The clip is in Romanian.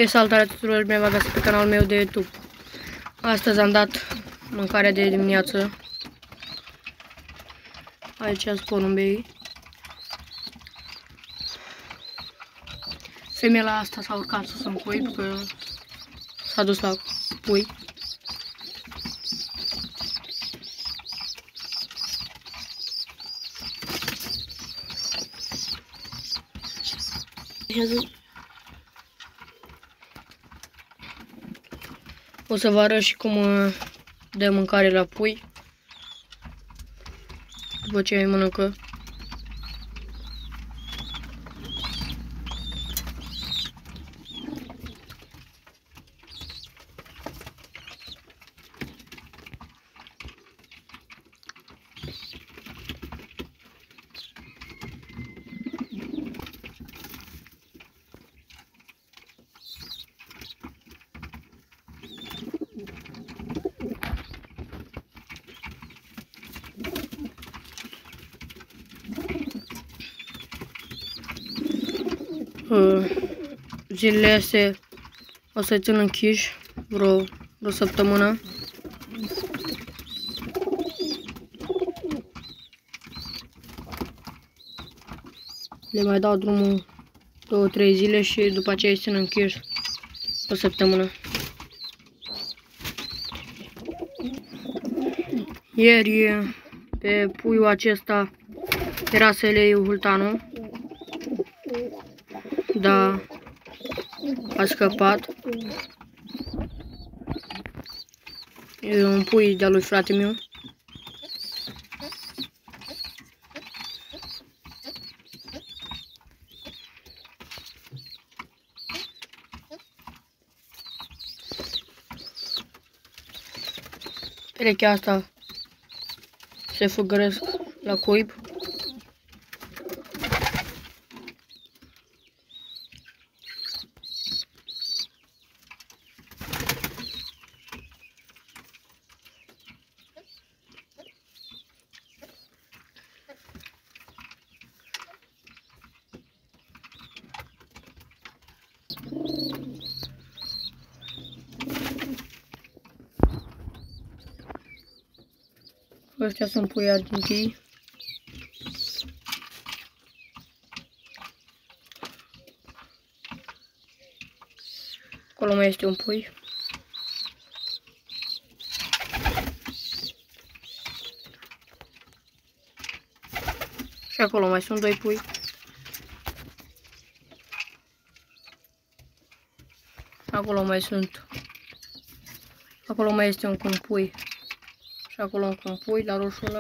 Salutare tuturor, bine v-am găsit pe canalul meu de YouTube. Astăzi am dat mâncarea de dimineață. Aici sunt porumbei. Femeia asta s-a urcat sus în pui, că s-a dus la pui. O să vă arăt și cum dă mâncare la pui după ce îi mănâncă. Zilele astea o să țin închiși vreo săptămână. Le mai dau drumul 2-3 zile și după aceea îi țin închiși o săptămână. Ieri pe puiul acesta era să le iau hultanul, dar a scăpat. E un pui de-a lui frate meu. Perechea asta se făgăresc la cuib. Ăștia sunt pui argintii. Acolo mai este un pui. Și acolo mai sunt 2 pui. Acolo mai sunt. Acolo mai este un pui. Și acolo un pui la roșu ăla.